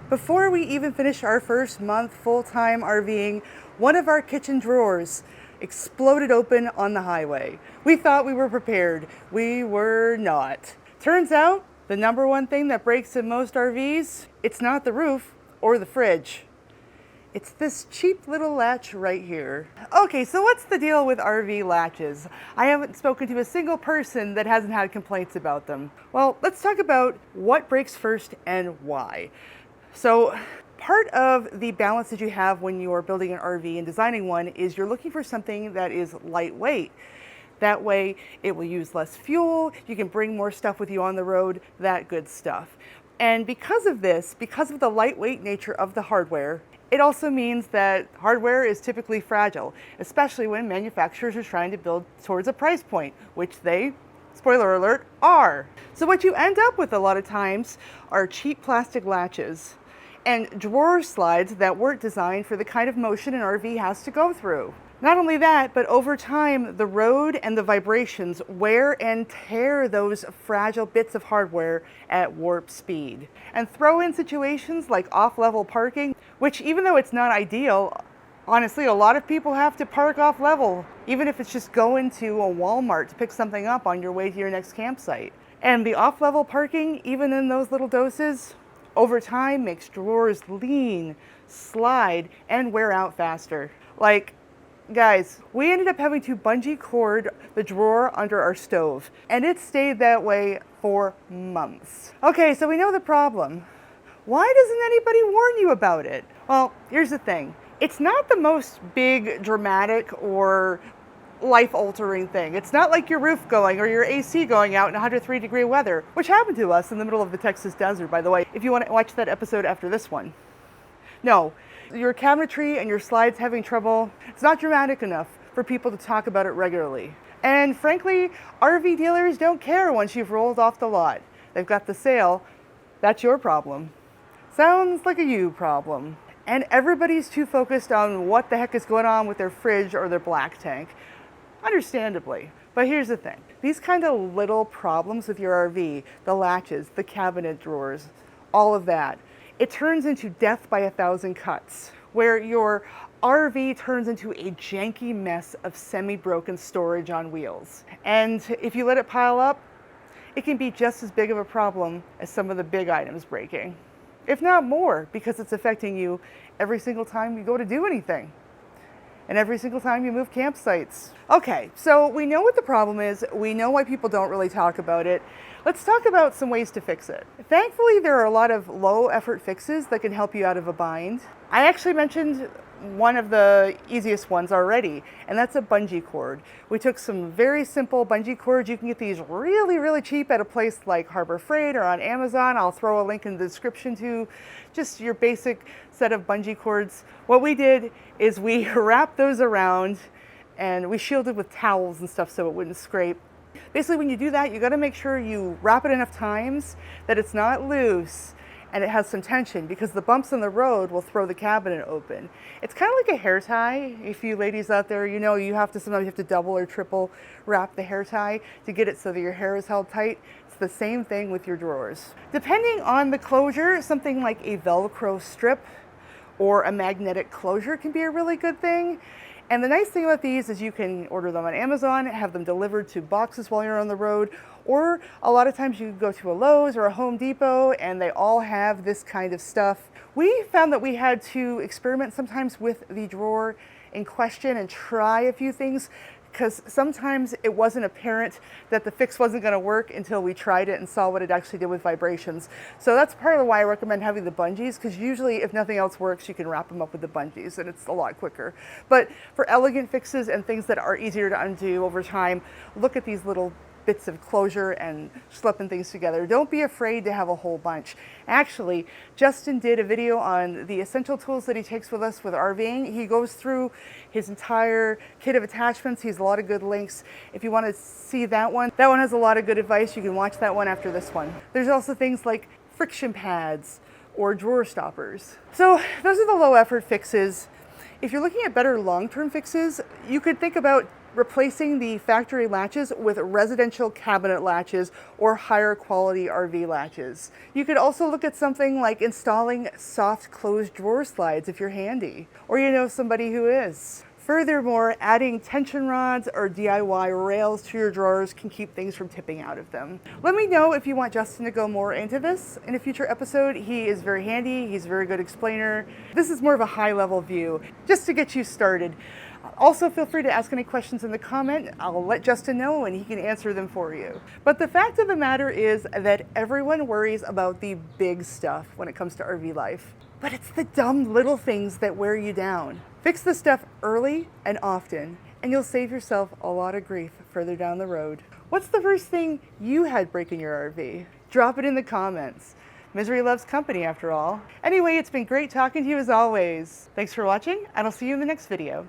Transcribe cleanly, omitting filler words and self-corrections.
Before we even finished our first month full-time RVing, one of our kitchen drawers exploded open on the highway. We thought we were prepared. We were not. Turns out, the number one thing that breaks in most RVs, it's not the roof or the fridge. It's this cheap little latch right here. Okay, so what's the deal with RV latches? I haven't spoken to a single person that hasn't had complaints about them. Well, let's talk about what breaks first and why. So, part of the balance that you have when you're building an RV and designing one is you're looking for something that is lightweight. That way, it will use less fuel, you can bring more stuff with you on the road, that good stuff. And because of this, because of the lightweight nature of the hardware, it also means that hardware is typically fragile, especially when manufacturers are trying to build towards a price point, which they, spoiler alert, are. So what you end up with a lot of times are cheap plastic latches and drawer slides that weren't designed for the kind of motion an RV has to go through. Not only that, but over time, the road and the vibrations wear and tear those fragile bits of hardware at warp speed. And throw in situations like off-level parking, which even though it's not ideal, honestly, a lot of people have to park off-level, even if it's just going to a Walmart to pick something up on your way to your next campsite. And the off-level parking, even in those little doses, over time makes drawers lean, slide, and wear out faster. Like, guys, we ended up having to bungee cord the drawer under our stove, and it stayed that way for months. Okay, so we know the problem. Why doesn't anybody warn you about it? Well, here's the thing. It's not the most big, dramatic, or life-altering thing. It's not like your roof going or your AC going out in 103-degree weather, which happened to us in the middle of the Texas desert, by the way, if you want to watch that episode after this one. No. Your cabinetry and your slides having trouble, it's not dramatic enough for people to talk about it regularly. And frankly, RV dealers don't care once you've rolled off the lot. They've got the sale. That's your problem. Sounds like a you problem. And everybody's too focused on what the heck is going on with their fridge or their black tank. Understandably. But here's the thing. These kind of little problems with your RV, the latches, the cabinet drawers, all of that, it turns into death by 1,000 cuts, where your RV turns into a janky mess of semi-broken storage on wheels. And if you let it pile up, it can be just as big of a problem as some of the big items breaking, if not more, because it's affecting you every single time you go to do anything. And every single time you move campsites. Okay, so we know what the problem is. We know why people don't really talk about it. Let's talk about some ways to fix it. Thankfully, there are a lot of low-effort fixes that can help you out of a bind. I actually mentioned one of the easiest ones already, and that's a bungee cord. We took some very simple bungee cords. You can get these really, really cheap at a place like Harbor Freight or on Amazon. I'll throw a link in the description to just your basic set of bungee cords. What we did is we wrapped those around and we shielded with towels and stuff so it wouldn't scrape. Basically, when you do that, you got to make sure you wrap it enough times that it's not loose and it has some tension, because the bumps in the road will throw the cabinet open. It's kind of like a hair tie. If you ladies out there, you know you sometimes have to double or triple wrap the hair tie to get it so that your hair is held tight. It's the same thing with your drawers. Depending on the closure, something like a Velcro strip or a magnetic closure can be a really good thing. And the nice thing about these is you can order them on Amazon, have them delivered to boxes while you're on the road, or a lot of times you can go to a Lowe's or a Home Depot and they all have this kind of stuff. We found that we had to experiment sometimes with the drawer in question and try a few things, because sometimes it wasn't apparent that the fix wasn't going to work until we tried it and saw what it actually did with vibrations. So that's part of why I recommend having the bungees, because usually if nothing else works, you can wrap them up with the bungees and it's a lot quicker. But for elegant fixes and things that are easier to undo over time, look at these little bits of closure and slipping things together. Don't be afraid to have a whole bunch. Actually, Justin did a video on the essential tools that he takes with us with RVing. He goes through his entire kit of attachments. He has a lot of good links. If you want to see that one has a lot of good advice. You can watch that one after this one. There's also things like friction pads or drawer stoppers. So those are the low effort fixes. If you're looking at better long-term fixes, you could think about replacing the factory latches with residential cabinet latches or higher quality RV latches. You could also look at something like installing soft closed drawer slides if you're handy, or you know somebody who is. Furthermore, adding tension rods or DIY rails to your drawers can keep things from tipping out of them. Let me know if you want Justin to go more into this in a future episode. He is very handy, he's a very good explainer. This is more of a high-level view, just to get you started. Also, feel free to ask any questions in the comment. I'll let Justin know and he can answer them for you. But the fact of the matter is that everyone worries about the big stuff when it comes to RV life. But it's the dumb little things that wear you down. Fix the stuff early and often, and you'll save yourself a lot of grief further down the road. What's the first thing you had break in your RV? Drop it in the comments. Misery loves company after all. Anyway, it's been great talking to you as always. Thanks for watching, and I'll see you in the next video.